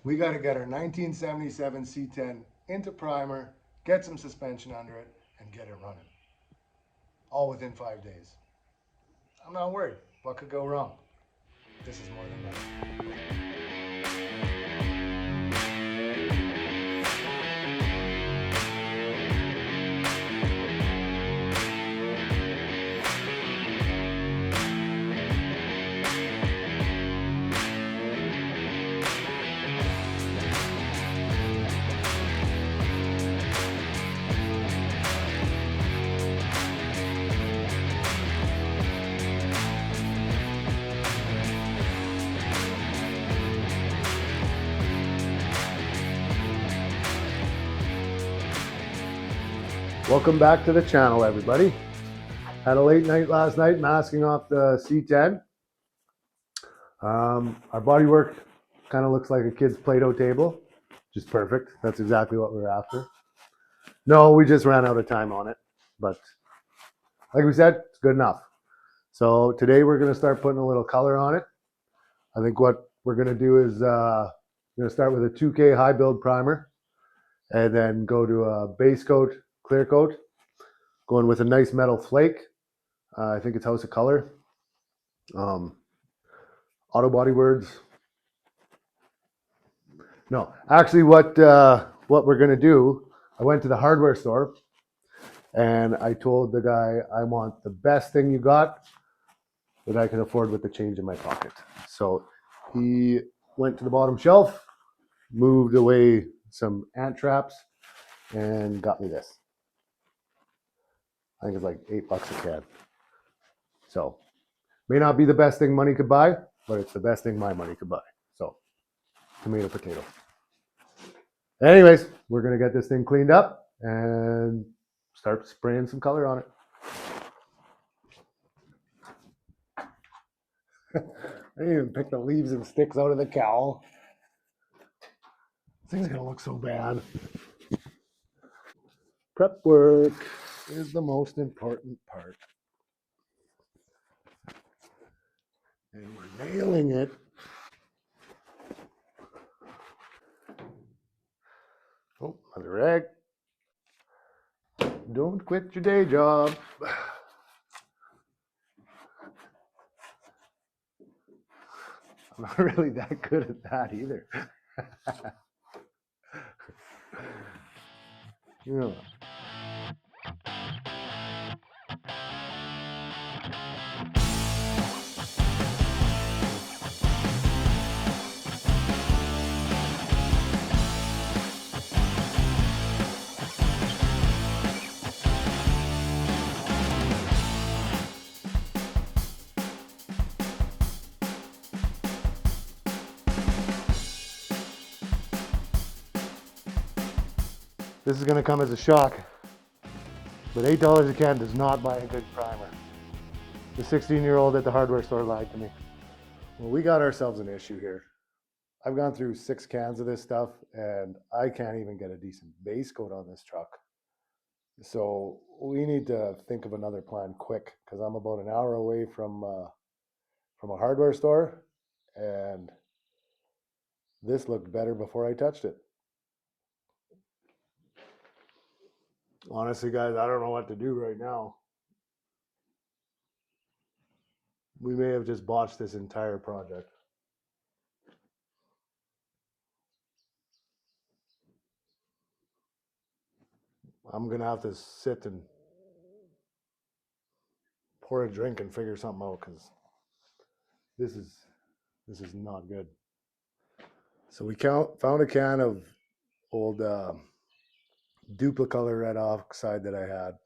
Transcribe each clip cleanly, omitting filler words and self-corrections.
We got to get our 1977 C10 into primer, get some suspension under it, and get it running. All within 5 days. I'm not worried. What could go wrong? This is more than that. Welcome back to the channel, everybody. Had a late night last night masking off the C10. Our bodywork kind of looks like a kid's Play-Doh table, which is perfect. That's exactly what we were after. No, we just ran out of time on it, but like we said, it's good enough. So today we're going to start putting a little color on it. I think what we're going to do is we're going to start with a 2K high build primer and then go to a base coat, clear coat, going with a nice metal flake. I think it's House of Color. Auto Body Words. No, actually, what we're gonna do? I went to the hardware store and I told the guy I want the best thing you got that I can afford with the change in my pocket. So he went to the bottom shelf, moved away some ant traps, and got me this. I think it's like $8 a can. So may not be the best thing money could buy, but it's the best thing my money could buy. So tomato, potato. Anyways, we're gonna get this thing cleaned up and start spraying some color on it. I didn't even pick the leaves and sticks out of the cowl. This thing's gonna look so bad. Prep work is the most important part. And we're nailing it. Oh, another rag. Don't quit your day job. I'm not really that good at that either. Yeah. This is gonna come as a shock, but $8 a can does not buy a good primer. The 16-year-old at the hardware store lied to me. Well, we got ourselves an issue here. I've gone through 6 cans of this stuff and I can't even get a decent base coat on this truck. So we need to think of another plan quick because I'm about an hour away from a hardware store, and this looked better before I touched it. Honestly, guys, I don't know what to do right now. We may have just botched this entire project. I'm gonna have to sit and pour a drink and figure something out because this is not good. So we found a can of old Duplicolor red oxide that I had,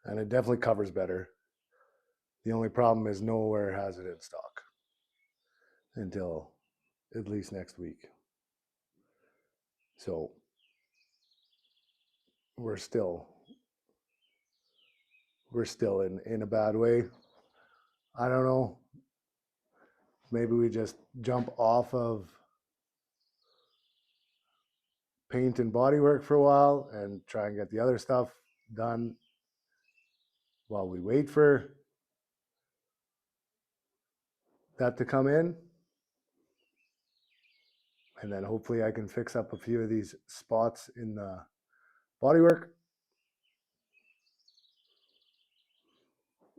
and it definitely covers better. The only problem is nowhere has it in stock until at least next week. So we're still in a bad way. I don't know. Maybe we just jump off of paint and bodywork for a while and try and get the other stuff done while we wait for that to come in. And then hopefully I can fix up a few of these spots in the bodywork.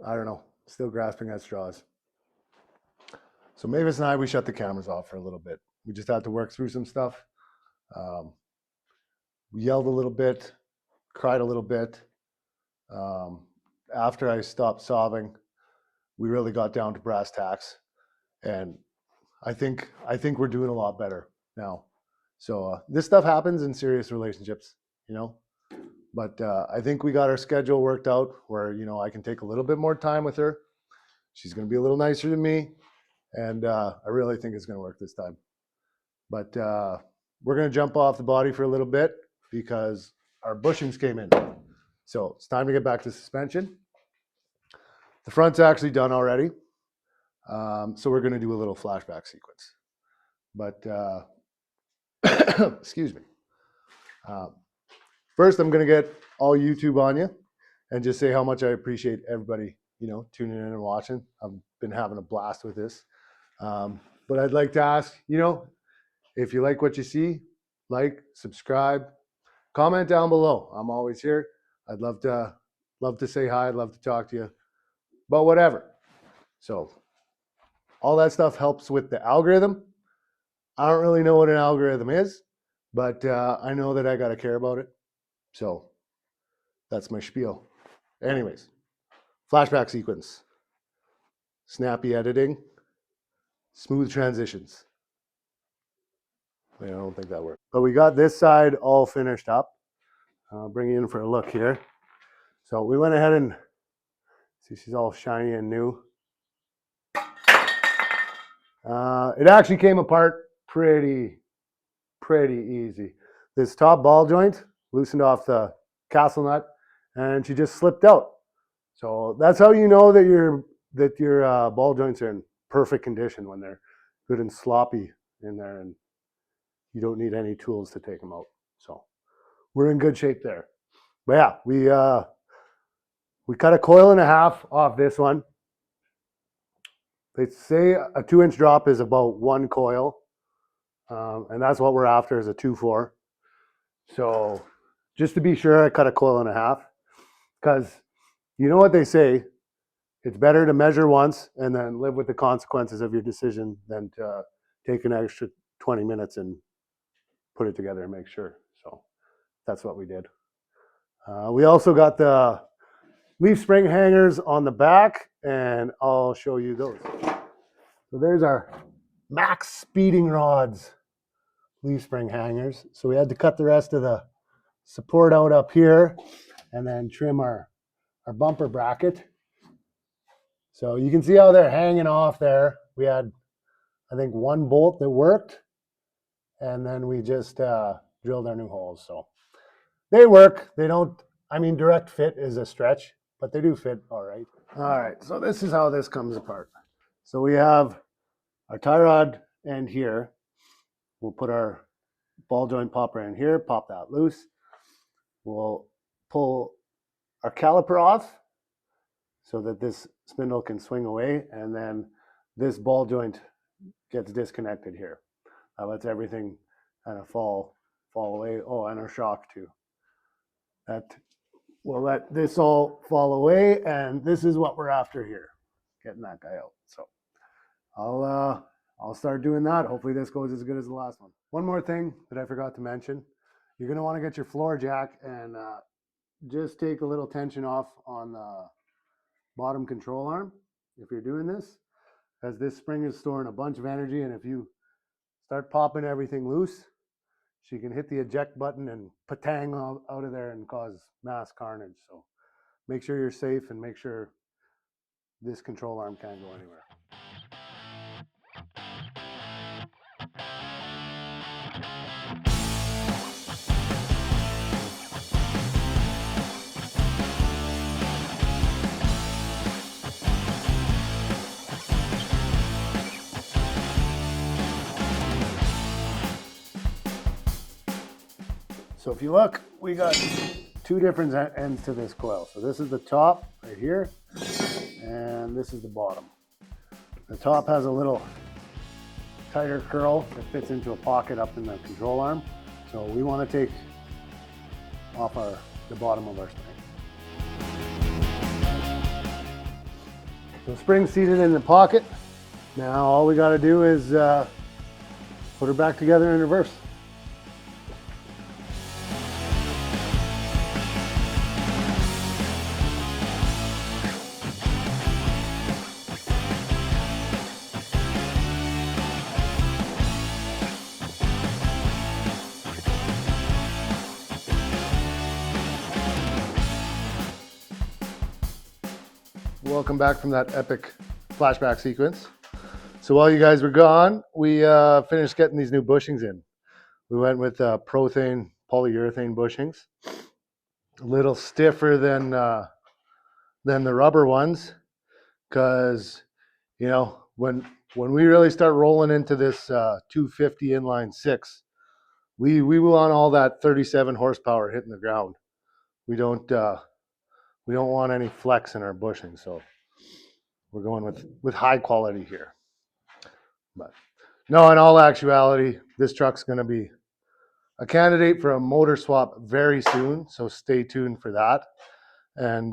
I don't know, still grasping at straws. So Mavis and I, we shut the cameras off for a little bit. We just had to work through some stuff. We yelled a little bit, cried a little bit. After I stopped sobbing, we really got down to brass tacks, and I think we're doing a lot better now. So this stuff happens in serious relationships, you know. But I think we got our schedule worked out where, you know, I can take a little bit more time with her. She's going to be a little nicer to me, and I really think it's going to work this time. But we're going to jump off the body for a little bit because our bushings came in. So it's time to get back to suspension. The front's actually done already. So we're going to do a little flashback sequence. But excuse me. First, I'm going to get all YouTube on you and just say how much I appreciate everybody, you know, tuning in and watching. I've been having a blast with this. But I'd like to ask, you know, if you like what you see, like, subscribe, comment down below. I'm always here. I'd love to say hi. I'd love to talk to you about whatever. So all that stuff helps with the algorithm. I don't really know what an algorithm is, but I know that I got to care about it. So that's my spiel. Anyways, flashback sequence, snappy editing, smooth transitions. I don't think that worked. But we got this side all finished up. I'll bring you in for a look here. So we went ahead and see, she's all shiny and new. It actually came apart pretty easy. This top ball joint loosened off the castle nut, and she just slipped out. So that's how you know that your ball joints are in perfect condition, when they're good and sloppy in there, and you don't need any tools to take them out. So we're in good shape there. But yeah, we cut a coil and a half off this one. They say a 2-inch drop is about 1 coil, and that's what we're after, is a 2-4. So just to be sure, I cut a coil and a half, because you know what they say, it's better to measure once and then live with the consequences of your decision than to take an extra 20 minutes and put it together and make sure. So that's what we did. We also got the leaf spring hangers on the back, and I'll show you those. So there's our max speeding rods leaf spring hangers. So we had to cut the rest of the support out up here and then trim our bumper bracket. So you can see how they're hanging off there. We had, I think, 1 bolt that worked, and then we just drilled our new holes. So they work. They don't, I mean, direct fit is a stretch, but they do fit all right. All right, so this is how this comes apart. So we have our tie rod end here. We'll put our ball joint popper in here, pop that loose. We'll pull our caliper off so that this spindle can swing away, and then this ball joint gets disconnected here. That lets everything kind of fall away. Oh, and our shock too. That will let this all fall away, and this is what we're after here, getting that guy out. So I'll start doing that. Hopefully this goes as good as the last one. One more thing that I forgot to mention, you're gonna wanna get your floor jack and just take a little tension off on the bottom control arm if you're doing this, as this spring is storing a bunch of energy, and if you start popping everything loose, she can hit the eject button and patang out of there and cause mass carnage. So make sure you're safe and make sure this control arm can't go anywhere. So if you look, we got 2 different ends to this coil. So this is the top right here, and this is the bottom. The top has a little tighter curl that fits into a pocket up in the control arm. So we want to take off the bottom of our spring. So spring's seated in the pocket. Now all we got to do is put her back together in reverse. Welcome back from that epic flashback sequence. So while you guys were gone, we finished getting these new bushings in. We went with polyurethane bushings, a little stiffer than the rubber ones, because when we really start rolling into this 250 inline six, we want all that 37 horsepower hitting the ground. We don't want any flex in our bushing, so we're going with high quality here. But no, in all actuality, this truck's going to be a candidate for a motor swap very soon, so stay tuned for that. And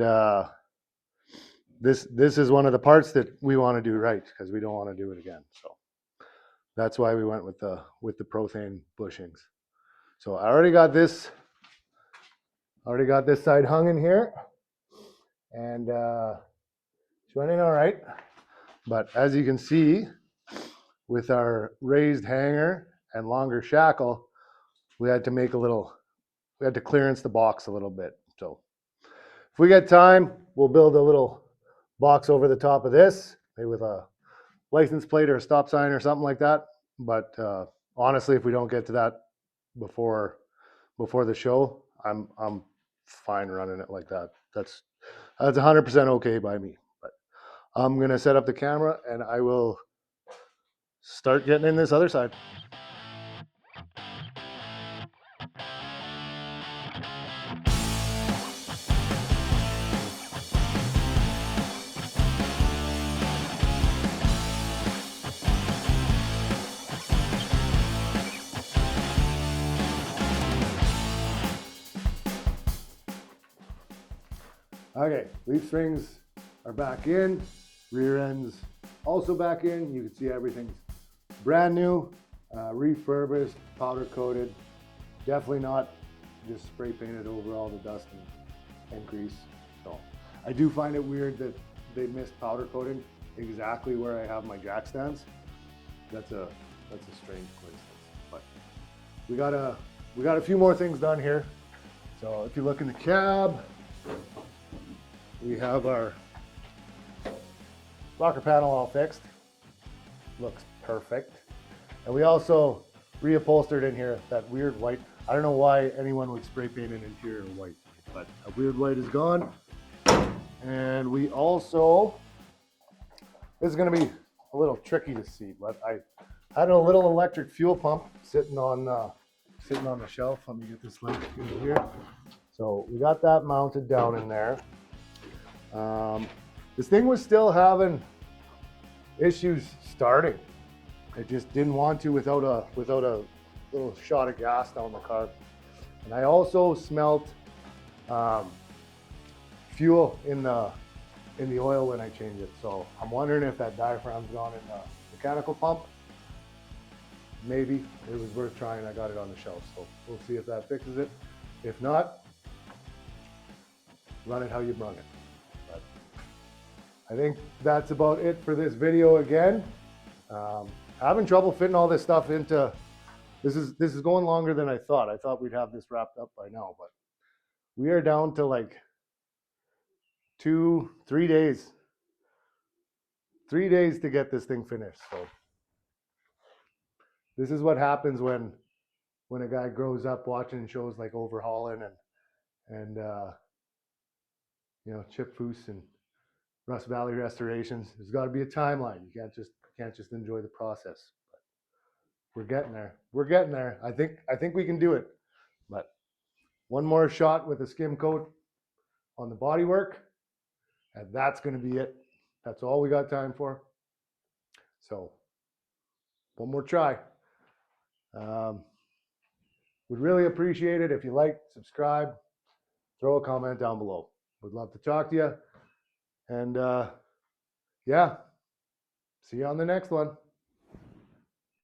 this is one of the parts that we want to do right, because we don't want to do it again. So that's why we went with the polyurethane bushings. So I already got this side hung in here, and it's running all right. But as you can see, with our raised hanger and longer shackle, we had to clearance the box a little bit. So if we get time, we'll build a little box over the top of this, maybe with a license plate or a stop sign or something like that. But honestly, if we don't get to that before the show, I'm fine running it like that. That's 100% okay by me. But I'm gonna set up the camera and I will start getting in this other side. Okay, leaf springs are back in, rear ends also back in. You can see everything's brand new, refurbished, powder coated. Definitely not just spray painted over all the dust and grease. So I do find it weird that they missed powder coating exactly where I have my jack stands. That's a strange coincidence. But we got a few more things done here. So if you look in the cab, we have our rocker panel all fixed. Looks perfect. And we also reupholstered in here that weird white. I don't know why anyone would spray paint an interior white, but a weird white is gone. And we also, this is going to be a little tricky to see, but I had a little electric fuel pump sitting on the shelf. Let me get this light in here. So we got that mounted down in there. This thing was still having issues starting. It just didn't want to without a little shot of gas down the carb. And I also smelt fuel in the oil when I changed it. So I'm wondering if that diaphragm's gone in the mechanical pump. Maybe it was worth trying. I got it on the shelf, so we'll see if that fixes it. If not, run it how you run it. But I think that's about it for this video again. Having trouble fitting all this stuff into, this is going longer than I thought. I thought we'd have this wrapped up by now, but we are down to like 3 days. 3 days to get this thing finished. So this is what happens when a guy grows up watching shows like Overhauling and Chip Foose and Rust Valley Restorations. There's got to be a timeline. You can't just enjoy the process. But we're getting there. We're getting there. I think we can do it. But one more shot with a skim coat on the bodywork, and that's going to be it. That's all we got time for. So one more try. Would really appreciate it if you like, subscribe, throw a comment down below. Would love to talk to you. And yeah, see you on the next one.